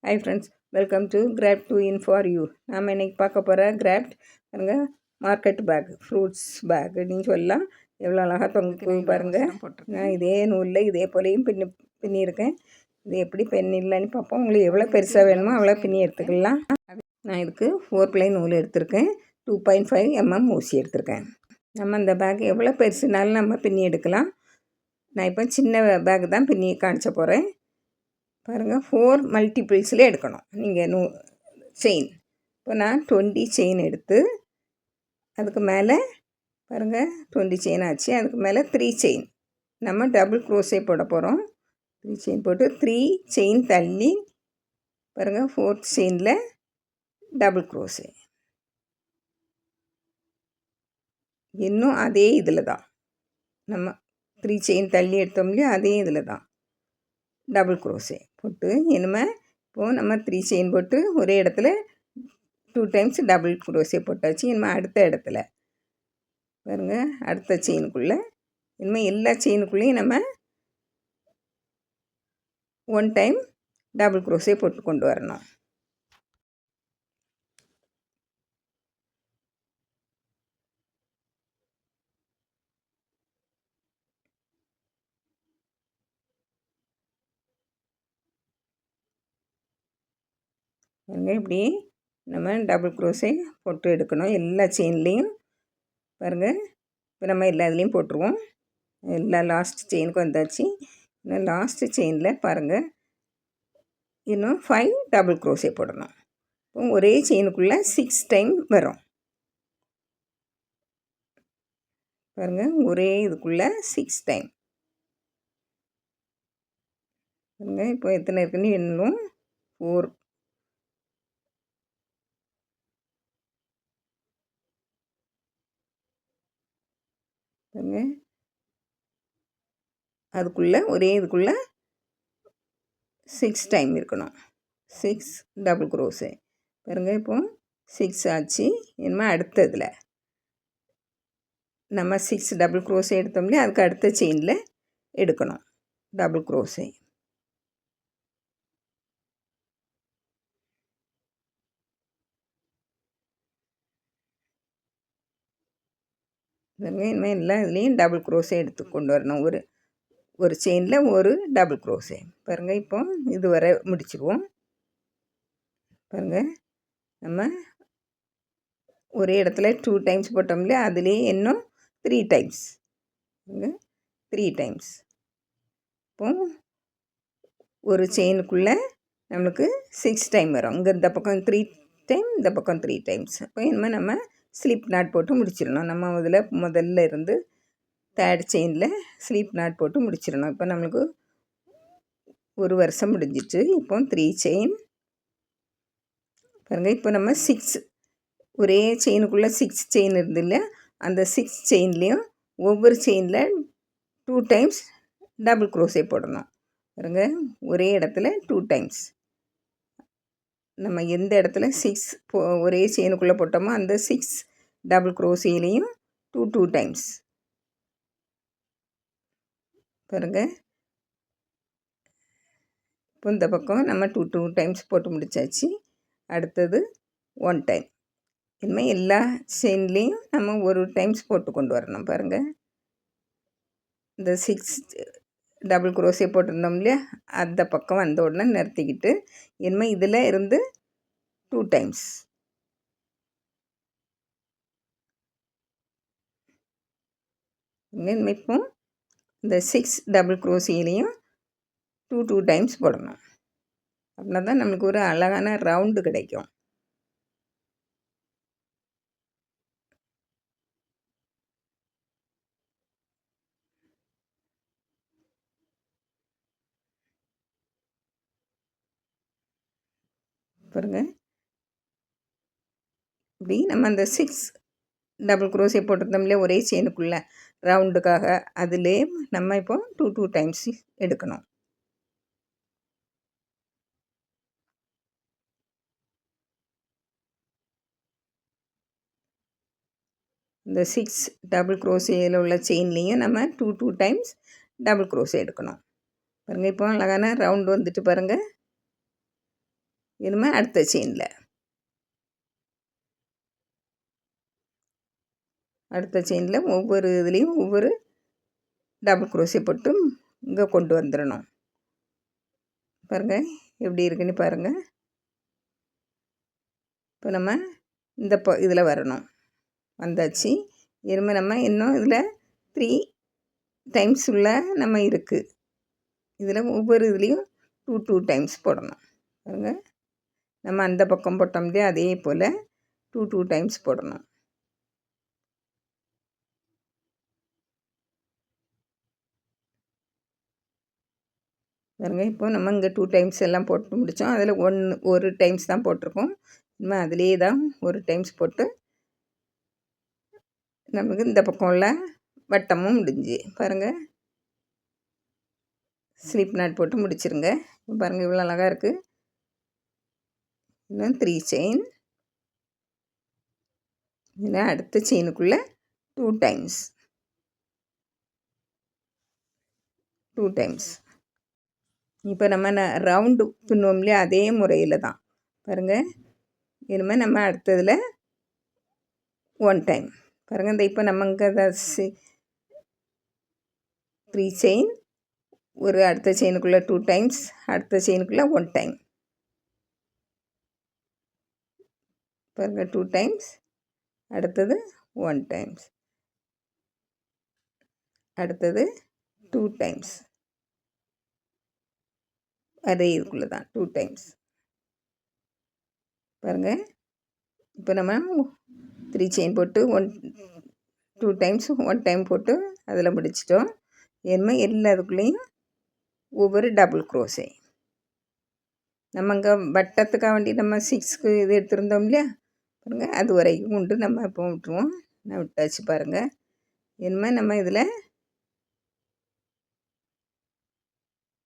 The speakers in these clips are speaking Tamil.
Hi friends, welcome to craft to in for you. நாம் இன்றைக்கி பார்க்க போகிற கிராஃப்ட் பாருங்கள், மார்க்கெட் பேக், ஃப்ரூட்ஸ் பேக் அப்படின்னு சொல்லலாம். எவ்வளோ அழகாக தொங்கு பாருங்கள். நான் இதே நூலில் இதே போலையும் பின்னியிருக்கேன். இது எப்படி இல்லைன்னு பார்ப்போம். உங்களுக்கு எவ்வளோ பெருசாக வேணுமோ அவ்வளோ பின்னி எடுத்துக்கலாம். நான் இதுக்கு 4 ப்ளை நூல் எடுத்திருக்கேன். 2.5 mm ஊசி எடுத்திருக்கேன். நம்ம இந்த பேக் எவ்வளோ பெருசுனாலும் நம்ம பின்னி எடுக்கலாம். நான் இப்போ சின்ன பேக் தான் பின்னி காமிச்ச போகிறேன். பாருங்கள், 4 மல்டிபிள்ஸில் எடுக்கணும். நீங்கள் செயின் இப்போ நான் 20 செயின் எடுத்து அதுக்கு மேலே பாருங்கள் 20 செயின் ஆச்சு. அதுக்கு மேலே 3 செயின் நம்ம டபுள் க்ரோஸே போட போகிறோம். 3 செயின் போட்டு 3 செயின் தள்ளி பாருங்கள் 4th செயினில் டபுள் க்ரோஸே. இன்னும் அதே இதில் தான் நம்ம 3 செயின் தள்ளி எடுத்தோம் இல்லையா, அதே இதில் தான் டபுள் க்ரோஸே போட்டு இனிமேல் இப்போது நம்ம 3 செயின் போட்டு ஒரே இடத்துல 2 டைம்ஸ் டபுள் க்ரோஸே போட்டாச்சு. இனிமேல் அடுத்த இடத்துல பாருங்கள், அடுத்த செயினுக்குள்ளே இனிமேல் எல்லா செயினுக்குள்ளேயும் நம்ம 1 டைம் டபுள் க்ரோஸே போட்டு கொண்டு வரணும். பாருங்கள், இப்படி நம்ம டபுள் க்ரோஸே போட்டு எடுக்கணும் எல்லா செயின்லேயும். பாருங்கள், இப்போ நம்ம எல்லா இதுலேயும் போட்டுருவோம். எல்லா லாஸ்ட் செயினுக்கும் வந்தாச்சு. இன்னும் லாஸ்ட்டு செயினில் பாருங்கள், இன்னும் 5 டபுள் க்ரோஸே போடணும். இப்போ ஒரே செயினுக்குள்ளே 6 டைம் வரும். பாருங்கள், ஒரே இதுக்குள்ளே 6 டைம் பாருங்கள். இப்போ எத்தனை இருக்குன்னு இன்னும் 4 பாருங்க. அதுக்குள்ளே ஒரே இதுக்குள்ளே 6 டைம் இருக்கணும். 6 டபுள் க்ரோஸு பாருங்கள். இப்போ 6 ஆச்சு. இனிமேல் அடுத்ததில் நம்ம 6 டபுள் க்ரோஸே எடுத்தோம்லையே, அதுக்கு அடுத்த செயினில் எடுக்கணும் டபுள் க்ரோஸே. இனிமேல் எல்லா இதுலேயும் டபுள் க்ரோஸே எடுத்து கொண்டு வரணும். ஒரு செயினில் ஒரு டபுள் க்ரோஸே பாருங்கள். இப்போ இது வரை முடிச்சுக்குவோம். பாருங்கள், நம்ம ஒரே இடத்துல 2 டைம்ஸ் போட்டோம் இல்லையா, அதுலேயே இன்னும் 3 டைம்ஸ் 3 டைம்ஸ். இப்போ ஒரு செயினுக்குள்ளே நம்மளுக்கு 6 டைம் வரும். இங்கே இந்த பக்கம் 3 டைம், இந்த பக்கம் 3 டைம்ஸ். அப்போ இனிமேல் நம்ம ஸ்லிப் நாட் போட்டு முடிச்சிடணும். நம்ம முதல்ல இருந்து 3rd செயினில் ஸ்லிப் நாட் போட்டு முடிச்சிடணும். இப்போ நம்மளுக்கு ஒரு வருஷம் முடிஞ்சிச்சு. இப்போ 3 செயின் பாருங்கள். இப்போ நம்ம 6 ஒரே செயினுக்குள்ளே 6 செயின் இருந்து இல்லை, அந்த 6 செயின்லேயும் ஒவ்வொரு செயினில் 2 டைம்ஸ் டபுள் க்ரோஸே போடணும். பாருங்கள், ஒரே இடத்துல 2 டைம்ஸ். நம்ம எந்த இடத்துல 6 ஒரே செயினுக்குள்ளே போட்டோமோ அந்த 6 டபுள் க்ரோஸேலையும் 2 டைம்ஸ் பாருங்கள். இப்போ இந்த பக்கம் நம்ம 2 டைம்ஸ் போட்டு முடித்தாச்சு. அடுத்தது 1 டைம். இனிமேல் எல்லா செயின்லேயும் நம்ம ஒரு டைம்ஸ் போட்டு கொண்டு வரணும். பாருங்கள், இந்த 6 டபுள் க்ரோஸே போட்டிருந்தோம் இல்லையா, அந்த பக்கம் வந்த உடனே நிறுத்திக்கிட்டு இனிமேல் இதில் இருந்து 2 டைம்ஸ் இனிமேல் இப்போ இந்த 6 டபுள் க்ரோஸேலையும் 2 டைம்ஸ் போடணும். அப்படின்னா தான் நம்மளுக்கு ஒரு அழகான ரவுண்டு கிடைக்கும். பாருங்கள், இப்படி நம்ம அந்த 6 டபுள் க்ரோஸே போட்டிருந்தோம் இல்லையா ஒரே செயினுக்குள்ளே ரவுண்டுக்காக, அதிலே நம்ம இப்போ 2 டைம்ஸ் எடுக்கணும். இந்த 6 டபுள் க்ரோஸேயில் உள்ள செயின்லேயும் நம்ம 2 டைம்ஸ் டபுள் க்ரோஸே எடுக்கணும். பாருங்கள், இப்போ அழகான ரவுண்டு வந்துட்டு பாருங்கள். இனிமேல் அடுத்த செயினில் ஒவ்வொரு இதுலேயும் ஒவ்வொரு டபுள் குரோஷே போட்டு இங்கே கொண்டு வந்துடணும். பாருங்கள் எப்படி இருக்குன்னு பாருங்கள். இப்போ நம்ம இந்த இதில் வரணும், வந்தாச்சு. இனிமேல் நம்ம இன்னும் இதில் 3 டைம்ஸ் உள்ள நம்ம இருக்குது. இதில் ஒவ்வொரு இதுலேயும் 2 டைம்ஸ் போடணும். பாருங்கள், நம்ம அந்த பக்கம் போட்டோம் இல்லையா, அதே போல் 2 டைம்ஸ் போடணும். பாருங்க, இப்போ நம்ம இங்கே 2 டைம்ஸ் எல்லாம் போட்டு முடித்தோம். அதில் ஒரு டைம்ஸ் தான் போட்டிருக்கோம். இனிமேல் அதிலே தான் ஒரு டைம்ஸ் போட்டு நமக்கு இந்த பக்கம் உள்ள வட்டமும் முடிஞ்சு. பாருங்கள், ஸ்லிப் நாட் போட்டு முடிச்சிருங்க. பாருங்கள், இவ்வளோ அழகாக இருக்குது. இன்னும் 3 செயின். இதில் அடுத்த செயினுக்குள்ளே 2 டைம்ஸ். இப்போ நம்ம ரவுண்டு பின்னுவோம் இல்லையா, அதே முறையில் தான். பாருங்கள், இனிமேல் நம்ம அடுத்ததில் 1 டைம். பாருங்கள், இந்த இப்போ நம்ம இங்கே 3 செயின், ஒரு அடுத்த செயினுக்குள்ளே 2 டைம்ஸ், அடுத்த செயினுக்குள்ளே 1 டைம். பாருங்கள், 2 டைம்ஸ், அடுத்தது 1 டைம்ஸ், அடுத்தது 2 டைம்ஸ். அதே இதுக்குள்ளே தான் 2 டைம்ஸ். பாருங்கள், இப்போ நம்ம 3 செயின் போட்டு 2 டைம்ஸ் 1 டைம் போட்டு அதில் முடிச்சிட்டோம். இனிமேல் எல்லாத்துக்குள்ளேயும் ஒவ்வொரு டபுள் குரோஷே. நம்ம இங்கே வட்டத்துக்காக வேண்டி நம்ம 6க்கு இது எடுத்துருந்தோம் இல்லையா, பாருங்கள், அது வரைக்கும் கொண்டு நம்ம இப்போ விட்டுருவோம். நான் விட்டாச்சு. பாருங்கள், இனிமேல் நம்ம இதில்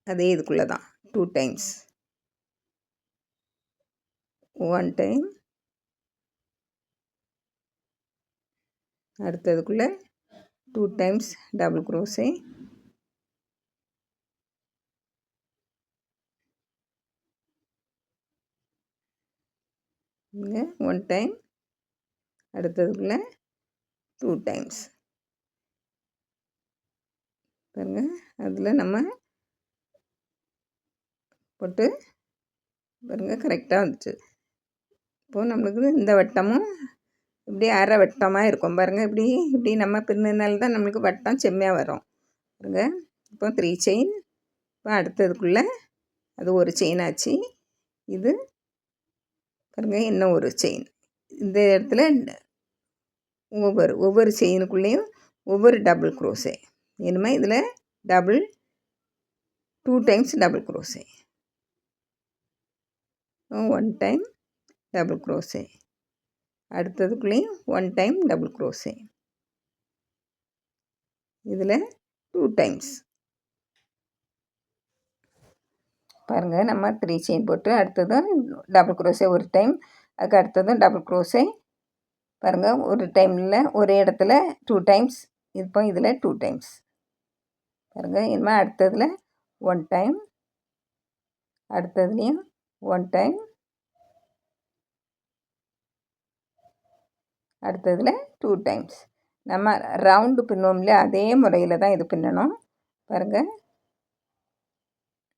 அதே இதுக்குள்ளே தான் 2 டைம்ஸ், 1 டைம், அடுத்ததுக்குள்ளே 2 டைம்ஸ் டபுள் குரோஷே, இங்கே 1 டைம், அடுத்ததுக்குள்ளே 2 டைம்ஸ். பாருங்கள், அதில் நம்ம போட்டு பாருங்கள் கரெக்டாக வந்துச்சு. இப்போது நம்மளுக்கு இந்த வட்டமும் இப்படி அரை வட்டமாக இருக்கும். பாருங்கள், இப்படி நம்ம பின்னினால தான் நம்மளுக்கு வட்டம் செம்மையாக வரும். பாருங்கள், இப்போ 3 செயின். இப்போ அடுத்ததுக்குள்ளே அது ஒரு செயின் ஆச்சு. இது பாருங்கள், இன்னும் ஒரு செயின். இந்த இடத்துல ஒவ்வொரு செயினுக்குள்ளேயும் ஒவ்வொரு டபுள் குரோஷே. இனிமேல் இதில் 2 times double crochet, 1 time double crochet, அடுத்ததுக்குள்ளேயும் 1 டைம் டபுள் குரோஷே, இதில் 2 டைம்ஸ். பாருங்கள், நம்ம 3 செயின் போட்டு அடுத்ததும் டபுள் குரோஷே ஒரு டைம், அதுக்கு அடுத்ததும் டபுள் குரோஷே. பாருங்கள், ஒரு டைமில் ஒரு இடத்துல 2 டைம்ஸ், இப்போ இதில் 2 டைம்ஸ். பாருங்கள், இனிமேல் அடுத்ததில் 1 டைம், அடுத்ததுலேயும் 1 டைம், அடுத்ததில் 2 டைம்ஸ். நம்ம ரவுண்டு பின்னுவோம் இல்லையா, அதே முறையில் தான் இது பின்னணும். பாருங்கள்,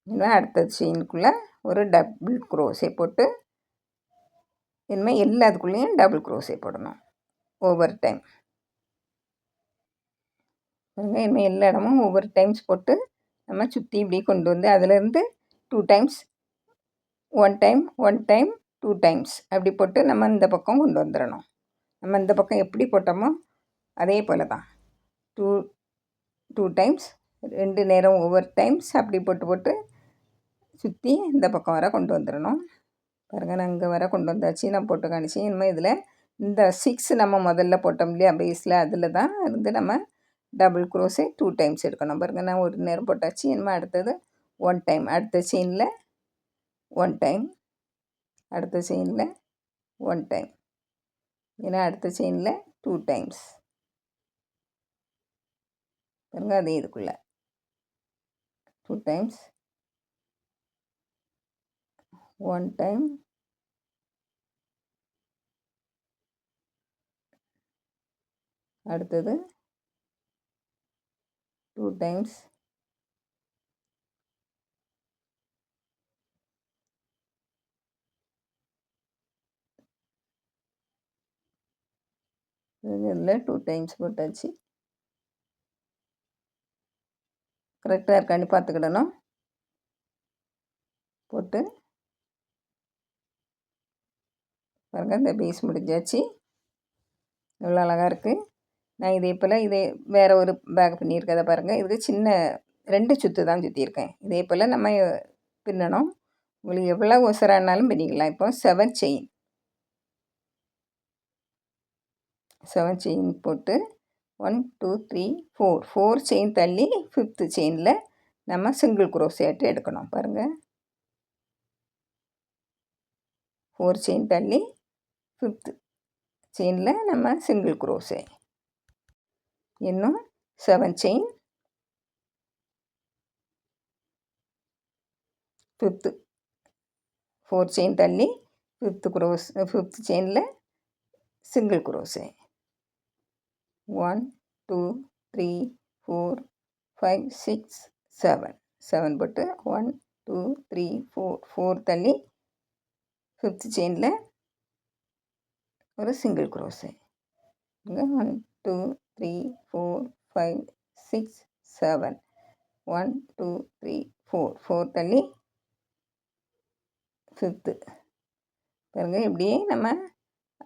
இனிமேல் அடுத்தது செயினுக்குள்ளே ஒரு டபுள் குரோஷே போட்டு இனிமேல் எல்லாத்துக்குள்ளேயும் டபுள் குரோஷே போடணும் ஒவ்வொரு டைம். பாருங்கள், இனிமேல் எல்லா இடமும் ஒவ்வொரு டைம்ஸ் போட்டு நம்ம சுற்றி இப்படி கொண்டு வந்து அதிலேருந்து 2 டைம்ஸ், 1 டைம், 1 டைம், 2 டைம்ஸ் அப்படி போட்டு நம்ம இந்த பக்கம் கொண்டு வந்துடணும். நம்ம இந்த பக்கம் எப்படி போட்டோமோ அதே போல் தான் 2 டைம்ஸ், 2 நேரம் ஒவ்வொரு டைம்ஸ் அப்படி போட்டு சுற்றி இந்த பக்கம் வர கொண்டு வந்துடணும். பாருங்கள், நான் இங்கே வர கொண்டு வந்தாச்சு. நான் போட்டு காணிச்சு. இனிமேல் இதில் இந்த 6 நம்ம முதல்ல போட்டோம் இல்லையா பேஸில், அதில் தான் இருந்து நம்ம டபுள் குரோஷே 2 டைம்ஸ் எடுக்கணும். பாருங்கள், நான் ஒரு நேரம் போட்டாச்சு. இனிமேல் அடுத்தது 1 டைம், அடுத்த செயினில் 1 டைம், அடுத்த செயினில் 1 டைம், ஏன்னா அடுத்த செயினில் 2 டைம்ஸ். பாருங்கள், அதே இதுக்குள்ளே 2 டைம்ஸ், 1 டைம், அடுத்தது 2 டைம்ஸ், இதில் 2 டைம்ஸ் போட்டாச்சு. கரெக்டாக இருக்கான்னு பார்த்துக்கிடணும். போட்டு பாருங்கள், இந்த பீஸ் முடிஞ்சாச்சு. எவ்வளோ அழகாக இருக்குது. நான் இதே போல் வேறு ஒரு பேக் பின்னியிருக்கதை பாருங்கள். இதுக்கு சின்ன 2 சுற்று தான் சுற்றியிருக்கேன். இதே போல் நம்ம பின்னணும். உங்களுக்கு எவ்வளோ ஒசரானாலும் பின்னிக்கலாம். இப்போ 7 செயின் போட்டு 1 2 3 4 செயின் தள்ளி 5th செயினில் நம்ம சிங்கிள் குரோஷேட் எடுக்கணும். பாருங்கள், 4 செயின் தள்ளி 5th செயினில் நம்ம சிங்கிள் குரோஷே. இன்னும் 7 செயின், 5th 4 செயின் தள்ளி 5th செயினில் சிங்கிள் குரோஷே. 1 2 3 4 5 6 7 போட்டு 1 2 3 4 தள்ளி 5th செயினில் ஒரு சிங்கிள் குரோஷே. 1 2 3 4 5 6 7 1 2 3 4 தள்ளி 5th. பாருங்கள், இப்படியே நம்ம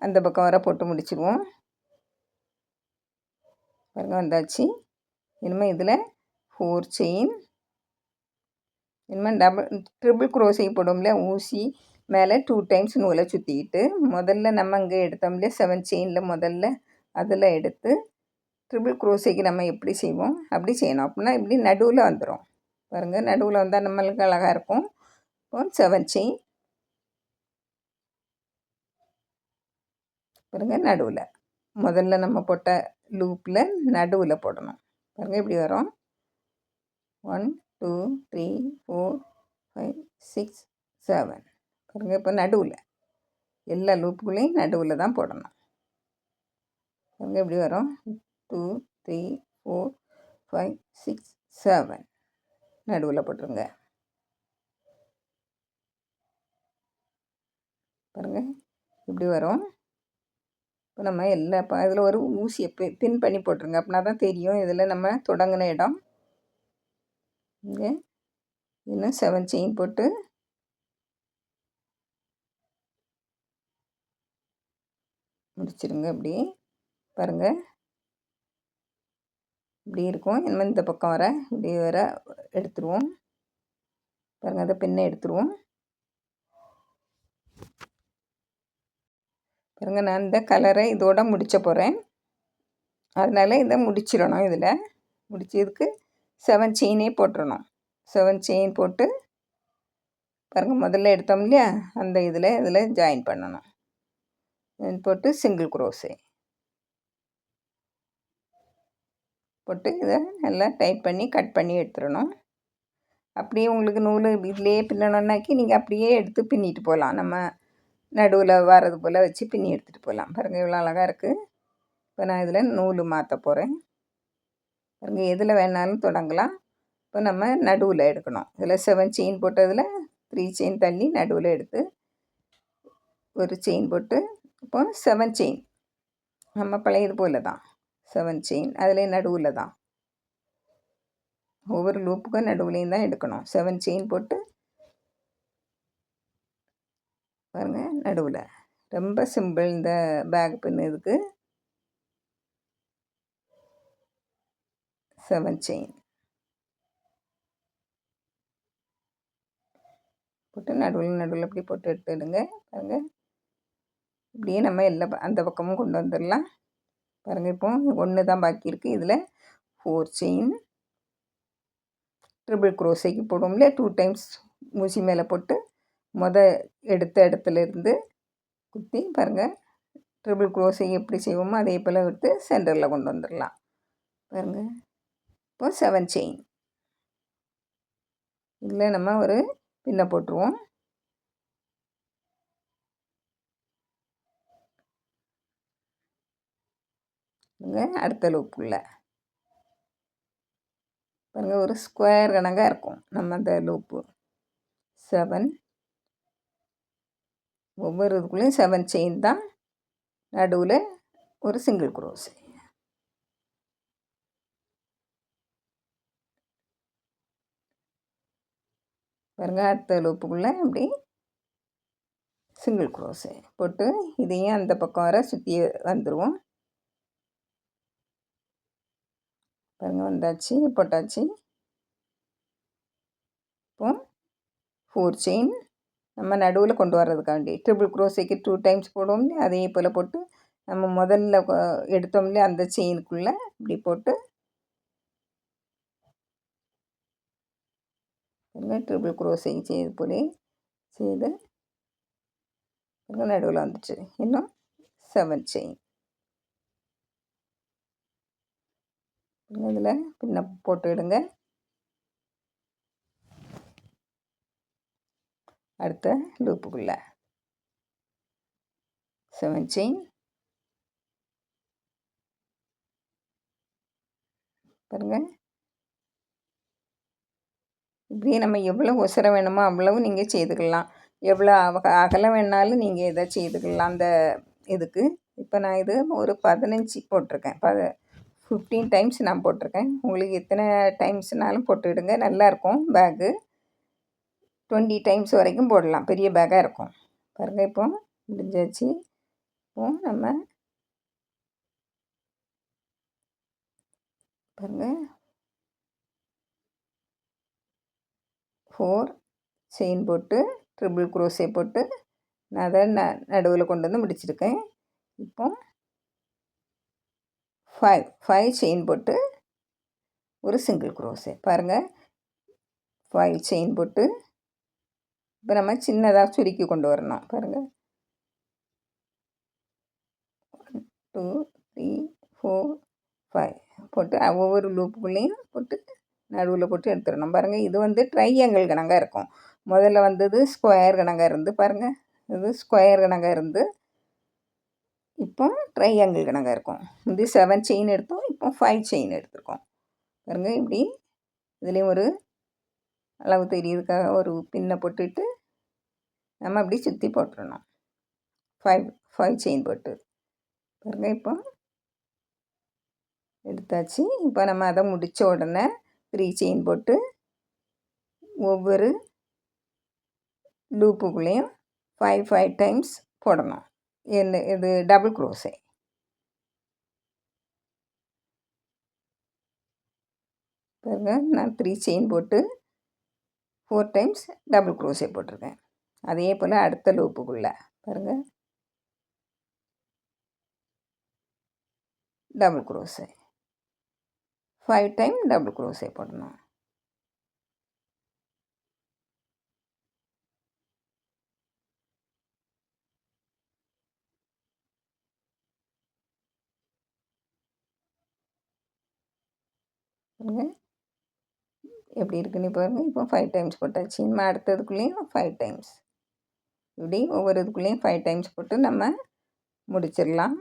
அந்த பக்கம் வர போட்டு முடிச்சிடுவோம். பாருங்கள், வந்தாச்சு. இனிமேல் இதில் 4 செயின், இனிமேல் ட்ரிபிள் குரோஷே போடுவோம்ல, ஊசி மேலே 2 டைம்ஸ் நூலை சுற்றிக்கிட்டு முதல்ல நம்ம இங்கே எடுத்தோம்ல 7 செயினில் முதல்ல அதில் எடுத்து ட்ரிபிள் குரோஷேக்கு நம்ம எப்படி செய்வோம் அப்படி செய்யணும். அப்படின்னா இப்படி நடுவில் வந்துடும். பாருங்கள், நடுவில் வந்தால் நம்மளுக்கு அழகாக இருக்கும். இப்போ 7 செயின், பாருங்கள், நடுவில் முதல்ல நம்ம போட்ட லூப்பில் நடுவில் போடணும். பாருங்கள், இப்படி வரும். 1 2 3 4 5 6 7. பாருங்கள், இப்போ நடுவில் எல்லா லூப்புகளையும் நடுவில் தான் போடணும். பாருங்கள், இப்படி வரும். 2 3 4 5 6 7 நடுவில் போட்டுருங்க. பாருங்கள், இப்படி வரும். இப்போ நம்ம இதில் ஒரு ஊசியை பின் பண்ணி போட்டுருங்க. அப்படின்னா தான் தெரியும் இதில் நம்ம தொடங்கின இடம். இங்கே இன்னும் 7 செயின் போட்டு முடிச்சிருங்க. இப்படி பாருங்கள், இப்படி இருக்கும். இனிமேல் இந்த பக்கம் வர இப்படி வர எடுத்துருவோம். பாருங்கள், அதை பின்ன எடுத்துருவோம். பாருங்கள், நான் இந்த கலரை இதோட முடிச்ச போகிறேன். அதனால் இதை முடிச்சிடணும். இதில் முடிச்சதுக்கு 7 செயினே போட்டுடணும். 7 செயின் போட்டு பாருங்கள், முதல்ல எடுத்தோம் இல்லையா, அந்த இதில் ஜாயின் பண்ணணும். போட்டு சிங்கிள் குரோஷே போட்டு இதை நல்லா டைட் பண்ணி கட் பண்ணி எடுத்துடணும். அப்படியே உங்களுக்கு நூல் இதிலே பின்னணுன்னாக்கி நீங்கள் அப்படியே எடுத்து பின்னிட்டு போகலாம். நம்ம நடுவில் வர்றது போல் வச்சு பின்னி எடுத்துகிட்டு போகலாம். பாருங்கள், இவ்வளோ அழகாக இருக்குது. இப்போ நான் இதில் நூல் மாற்ற போகிறேன். பாருங்கள், எதில் வேணாலும் தொடங்கலாம். இப்போ நம்ம நடுவில் எடுக்கணும். இதில் 7 செயின் போட்டதில் 3 செயின் தள்ளி நடுவில் எடுத்து ஒரு செயின் போட்டு இப்போ 7 செயின் நம்ம பழையது போல் தான் 7 செயின் அதில் நடுவில் தான் ஒவ்வொரு லூப்புக்கும் நடுவுலையும் தான் எடுக்கணும். 7 செயின் போட்டு பாருங்கள், நடுவில். ரொம்ப சிம்பிள் இந்த பேக் பின்னுறதுக்கு. 7 செயின் போட்டு நடுவில் இப்படி போட்டு எடுத்துடுங்க. பாருங்கள், இப்படியே நம்ம அந்த பக்கமும் கொண்டு வந்துடலாம். பாருங்கள், இப்போ 1 தான் பாக்கி இருக்குது. இதில் 4 செயின் ட்ரிபிள் குரோஷேக்கு போடுவோம்ல, 2 டைம்ஸ் ஊசி மேலே போட்டு எடுத்த இடத்துலேருந்து குத்தி பாருங்கள், ட்ரிபிள் குரோஷே எப்படி செய்வோமோ அதே போல் எடுத்து சென்டரில் கொண்டு வந்துடலாம். பாருங்கள், இப்போ 7 செயின் இதில் நம்ம ஒரு பின்னை போட்டுருவோம். அடுத்த லூப்புக்குள்ளே பாருங்கள் ஒரு ஸ்கொயர் கணக்காக இருக்கும் நம்ம அந்த லூப்பு 7 ஒவ்வொரு இதுக்குள்ளேயும் 7 செயின் தான் நடுவில் ஒரு சிங்கிள் க்ரோஸ் பாருங்கள் அடுத்த லூப்புக்குள்ளே இப்படி சிங்கிள் க்ரோஸு போட்டு இதையும் அந்த பக்கம் வர சுற்றி வந்துடுவோம் பாருங்கள் வந்தாச்சு போட்டாச்சு இப்போ 4 செயின் நம்ம நடுவில் கொண்டு வர்றதுக்காண்டி ட்ரிபிள் க்ரோஸைக்கு 2 டைம்ஸ் போடுவோம் இல்லையா அதே போல் போட்டு நம்ம முதல்ல எடுத்தோம் இல்லையா அந்த செயினுக்குள்ளே இப்படி போட்டு ட்ரிபிள் க்ரோஸை செய்து போலே செய்து நடுவில் வந்துச்சு இன்னும் 7 செயின் இதில் பின்ன போட்டு விடுங்க அடுத்த லூப்புக்குள்ளே 7 செயின் பாருங்கள் இப்படி நம்ம எவ்வளோ உசரம் வேணுமோ அவ்வளவு நீங்கள் செய்துக்கலாம் எவ்வளோ அகலம் வேணாலும் நீங்கள் இதை செய்துக்கலாம் அந்த இதுக்கு இப்போ நான் இது ஒரு 15 போட்டிருக்கேன் 15 டைம்ஸ் நான் போட்டிருக்கேன் உங்களுக்கு எத்தனை டைம்ஸ்னாலும் போட்டுவிடுங்க நல்லாயிருக்கும் பேக்கு 20 டைம்ஸ் வரைக்கும் போடலாம் பெரிய பேக்காக இருக்கும் பாருங்கள் இப்போ முடிஞ்சாச்சு இப்போ நம்ம பாருங்கள் 4 செயின் போட்டு ட்ரிபிள் க்ரோஸே போட்டு நான் அதை நடுவில் கொண்டு வந்து முடிச்சிருக்கேன் இப்போ 5 செயின் போட்டு ஒரு சிங்கிள் க்ரோஸே பாருங்கள் 5 செயின் போட்டு இப்போ நம்ம சின்னதாக சுருக்கி கொண்டு வரணும் பாருங்கள் 1 2 3 4 5 போட்டு ஒவ்வொரு லூப்புக்குள்ளேயும் போட்டு நடுவில் போட்டு எடுத்துடணும் பாருங்கள் இது வந்து ட்ரையாங்கிள் கணக்காக இருக்கும் முதல்ல வந்தது ஸ்கொயர் கணக்காக இருந்து பாருங்கள் இது ஸ்கொயர் கணக்காக இருந்து இப்போ ட்ரையாங்கிள் கணக்காக இருக்கும் இது 7 செயின் எடுத்தோம் இப்போ 5 செயின் எடுத்துருக்கோம் பாருங்கள் இப்படி இதுலேயும் ஒரு அளவு தெரியுதுக்காக ஒரு பின்னை போட்டுட்டு நம்ம அப்படி சுற்றி போட்டுடணும் 5 செயின் போட்டு பாருங்கள் இப்போ எடுத்தாச்சு இப்போ நம்ம அதை முடித்த உடனே 3 செயின் போட்டு ஒவ்வொரு லூப்புக்குள்ளேயும் 5 டைம்ஸ் போடணும் என்ன இது டபுள் க்ரோஸே பாருங்கள் நான் 3 செயின் போட்டு 4 டைம்ஸ் டபுள் க்ரோஸே போட்டிருக்கேன் அதே போல் அடுத்த லூப்புக்குள்ளே பாருங்கள் double crochet 5 time double crochet போடணும் பாருங்கள் எப்படி இருக்குன்னு பாருங்கள் இப்போ 5 டைம்ஸ் போட்டாச்சு நம்ம அடுத்ததுக்குள்ளேயும் 5 டைம்ஸ் இப்படி ஒவ்வொரு இதுக்குள்ளேயும் 5 டைம்ஸ் போட்டு நம்ம முடிச்சிடலாம்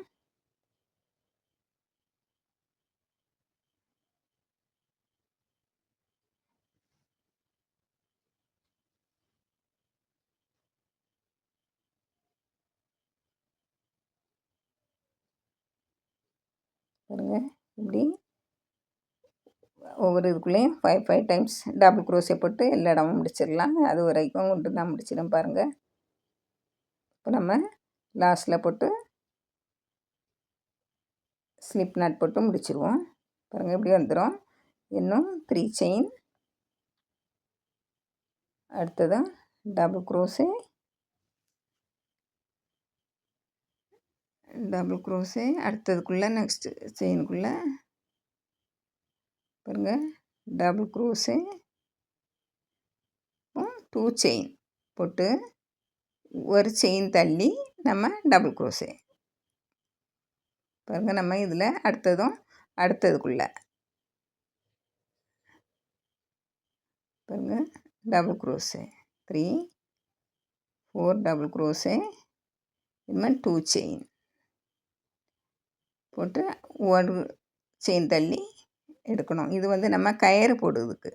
பாருங்கள் இப்படி ஒவ்வொரு இதுக்குள்ளேயும் 5 டைம்ஸ் டபுள் க்ரோஸே போட்டு எல்லா இடமும் முடிச்சிடலாம் அது வரைக்கும் கொண்டு நான் முடிச்சிடும் பாருங்கள் இப்போ நம்ம லாஸ்ட்டில் போட்டு ஸ்லிப் நாட் போட்டு முடிச்சிடுவோம் பாருங்கள் இப்படி வந்துடும் இன்னும் 3 செயின் அடுத்ததான் டபுள் க்ரோஸே அடுத்ததுக்குள்ளே நெக்ஸ்ட்டு செயினுக்குள்ளே பாருங்கள் டபுள் க்ரோஸே 2 செயின் போட்டு ஒரு செயின் தள்ளி நம்ம டபுள் க்ரோஸே பாருங்கள் நம்ம இதில் அடுத்ததுக்குள்ளே பாருங்கள் டபுள் க்ரோஸே 3 4 டபுள் க்ரோஸே இது மாதிரி 2 செயின் போட்டு ஒரு செயின் தள்ளி எடுக்கணும். இது வந்து நம்ம கயிறு போடுறதுக்கு.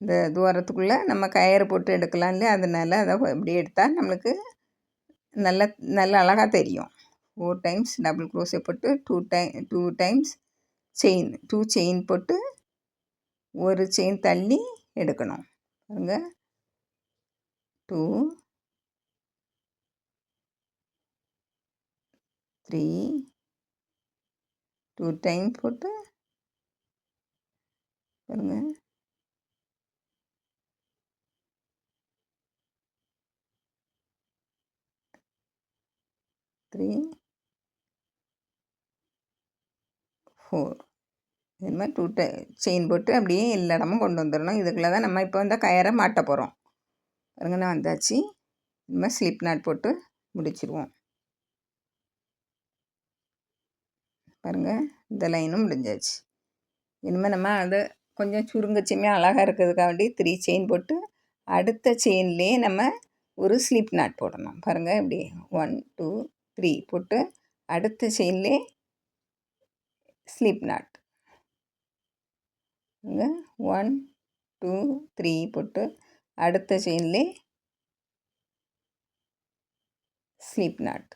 இந்த தூரத்துக்குள்ளே நம்ம கயிறு போட்டு எடுக்கலாம் இல்லையா, அதனால அதை இப்படி எடுத்தால் நம்மளுக்கு நல்ல நல்ல அழகாக தெரியும். 4 டைம்ஸ் டபுள் க்ரோஷே போட்டு 2 டைம்ஸ் டூ செயின் போட்டு ஒரு செயின் தள்ளி எடுக்கணும். பாருங்க 2 3 2 டைம் போட்டு பாருங்க 3 4 இது மாதிரி 2 செயின் போட்டு அப்படியே எல்லா இடமும் கொண்டு வந்துடணும். இதுக்குள்ளே தான் நம்ம இப்போ வந்து கயிறை மாட்ட போகிறோம். பாருங்க நான் வந்தாச்சு. இனிமேல் ஸ்லிப் நாட் போட்டு முடிச்சிடுவோம். பாருங்கள் இந்த லைனும் முடிஞ்சாச்சு. இனிமேல் நம்ம அதை கொஞ்சம் சுருங்கச்சியுமே அழகாக இருக்கிறதுக்காண்டி 3 செயின் போட்டு அடுத்த செயின்லேயே நம்ம ஒரு ஸ்லிப் நாட் போடணும். பாருங்கள் இப்படி 1 2 3 போட்டு அடுத்த செயின்லேயே ஸ்லிப் நாட். 1 2 3 போட்டு அடுத்த செயின்லே ஸ்லிப் நாட்.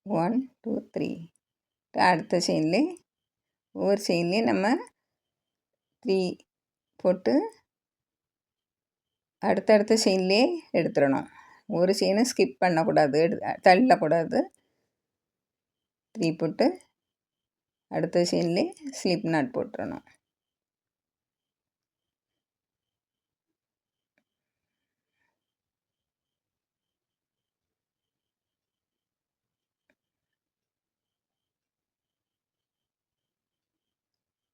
1 2 3 அடுத்த செயின்லே ஒவ்வொரு செயின்லேயும் நம்ம 3 போட்டு அடுத்தடுத்த செயின்லே எடுத்துடணும். ஒரு செயினை ஸ்கிப் பண்ணக்கூடாது, தள்ளக்கூடாது. 3 போட்டு அடுத்த செயின்லே ஸ்லிப் நாட் போட்டுறணும்.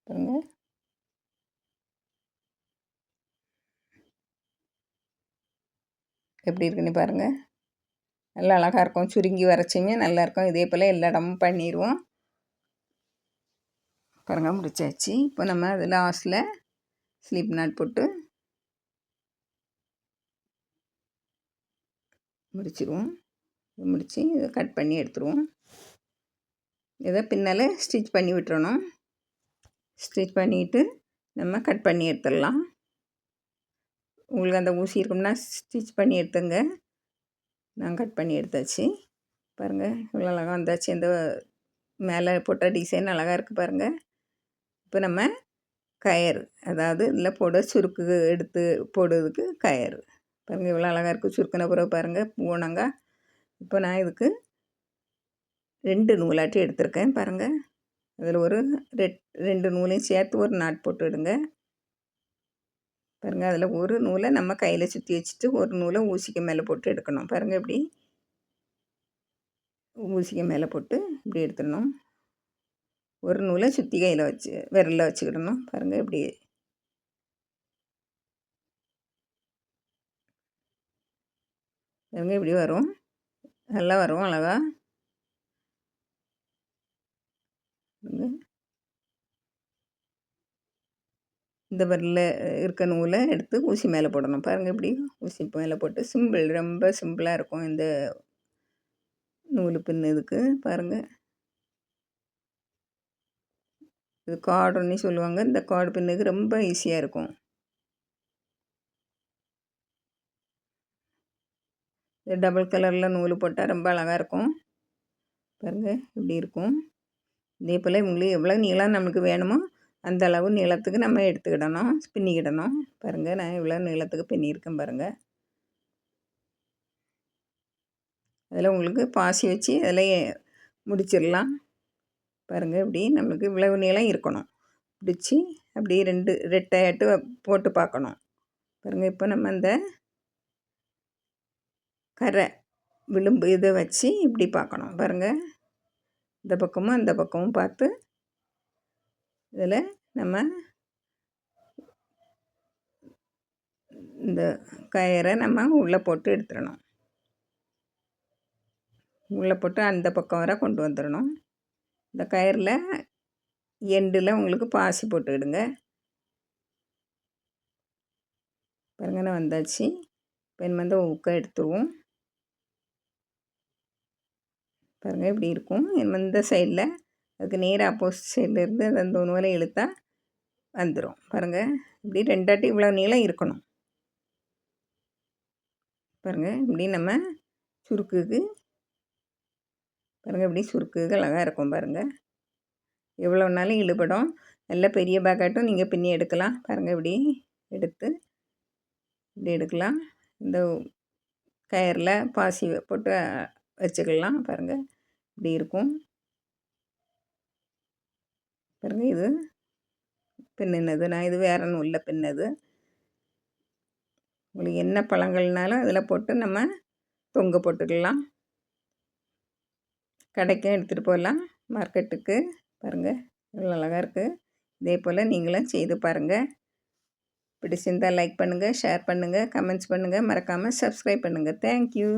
பாருங்க எப்படி இருக்குன்னு பாருங்கள். நல்லா அழகாக இருக்கும். சுருங்கி வரைச்சியுமே நல்லாயிருக்கும். இதே போல் எல்லா இடமும் பண்ணிடுவோம். பாருங்கள் முடிச்சாச்சு. இப்போ நம்ம அது லாஸ்ட்டில் ஸ்லிப் நாட் போட்டு முடிச்சிடுவோம். முடித்து இதை கட் பண்ணி எடுத்துருவோம். இதை பின்னால் ஸ்டிச் பண்ணி விட்டுறணும். ஸ்டிச் பண்ணிவிட்டு நம்ம கட் பண்ணி எடுத்துடலாம். உங்களுக்கு அந்த ஊசி இருக்கும்னா ஸ்டிச் பண்ணி எடுத்துங்க. நான் கட் பண்ணி எடுத்தாச்சு. பாருங்கள் இவ்வளோ அழகாக வந்தாச்சு. இந்த மேலே போட்ட டிசைன் அழகாக இருக்குது பாருங்கள். இப்போ நம்ம கயிறு, அதாவது இதில் போட சுருக்கு எடுத்து போடுறதுக்கு கயிறு. பாருங்கள் இவ்வளோ அழகாக இருக்குது. சுருக்கின பிறகு பாருங்கள் பூனங்க. இப்போ நான் இதுக்கு 2 நூலாட்டி எடுத்திருக்கேன். பாருங்கள் அதில் ஒரு 2 நூலையும் சேர்த்து ஒரு நாட் போட்டு விடுங்க. பாருங்கள் அதில் ஒரு நூலை நம்ம கையில் சுற்றி வச்சுட்டு ஒரு நூலை ஊசிக்கு மேலே போட்டு எடுக்கணும். பாருங்கள் இப்படி ஊசிக்கு மேலே போட்டு இப்படி எடுத்துடணும். ஒரு நூலை சுற்றி கையில் வச்சு விரலில் வச்சுக்கிடணும். பாருங்கள் இப்படி பாருங்கள் இப்படி வரும். நல்லா வரும் அழகா. இந்த விரலில் இருக்க நூலை எடுத்து ஊசி மேலே போடணும். பாருங்கள் இப்படி ஊசி மேலே போட்டு சிம்பிள், ரொம்ப சிம்பிளாக இருக்கும் இந்த நூல் பின்னுறதுக்கு. பாருங்கள் இது கார்டுன்னு சொல்லுவாங்க. இந்த கார்டு பின்னுக்கு ரொம்ப ஈஸியாக இருக்கும். இது டபுள் கலரில் நூல் போட்டால் ரொம்ப அழகாக இருக்கும். பாருங்கள் இப்படி இருக்கும். இதே போல் உங்களுக்கு எவ்வளோ நீளம் நமக்கு வேணுமோ அந்த அளவு நீளத்துக்கு நம்ம எடுத்துக்கிடணும், பின்னிக்கிடணும். பாருங்கள் நான் இவ்வளோ நீளத்துக்கு பின்னியிருக்கேன் பாருங்கள். அதில் உங்களுக்கு பாசி வச்சு அதில் முடிச்சிடலாம். பாருங்கள் இப்படி நம்மளுக்கு இவ்வளவு நீளம் இருக்கணும். பிடிச்சி அப்படியே 2 ரெட்டையாட்டு போட்டு பார்க்கணும். பாருங்கள் இப்போ நம்ம அந்த கரை விளிம்பு இதை வச்சு இப்படி பார்க்கணும். பாருங்கள் இந்த பக்கமும் அந்த பக்கமும் பார்த்து இதில் நம்ம இந்த கயிறை நம்ம உள்ளே போட்டு எடுத்துடணும். உள்ளே போட்டு அந்த பக்கம் வர கொண்டு வந்துடணும். இந்த கயிறில் எண்டில் உங்களுக்கு பாசி போட்டுக்கிடுங்க. பாருங்க நான் வந்தாச்சு. இப்போ நம்ம வந்து ஊக்க எடுத்துருவோம். பாருங்கள் இப்படி இருக்கும். இந்த சைடில் அதுக்கு நேராக ஆப்போசிட் சைட்லேருந்து அந்த நூலை இழுத்தா வந்துடும். பாருங்கள் இப்படி 2 அடி இவ்வளோ நீளம் இருக்கணும். பாருங்கள் இப்படி நம்ம சுருக்குக்கு பாருங்கள் இப்படி சுருக்குக்கு அழகாக இருக்கும். பாருங்கள் எவ்வளோனாலும் இழுபடும். நல்ல பெரிய பேக்காட்டும் நீங்கள் பின்னி எடுக்கலாம். பாருங்கள் இப்படி எடுத்து இப்படி எடுக்கலாம். இந்த கயரில் பாசி போட்டு வச்சுக்கலாம். பாருங்கள் இப்படி இருக்கும். பாருங்கள் இது பின்னுனது, நான் இது வேறு நூலில் பின்னது. உங்களுக்கு என்ன பழங்கள்னாலும் அதில் போட்டு நம்ம தொங்க போட்டுக்கலாம். கடைக்கும் எடுத்துகிட்டு போகலாம், மார்க்கெட்டுக்கு. பாருங்கள் எவ்வளோ அழகாக இருக்குது. இதே போல் நீங்களும் செய்து பாருங்கள். பிடிச்சிருந்தால் லைக் பண்ணுங்கள், ஷேர் பண்ணுங்கள், கமெண்ட்ஸ் பண்ணுங்கள், மறக்காமல் சப்ஸ்கிரைப் பண்ணுங்கள். தேங்க்யூ.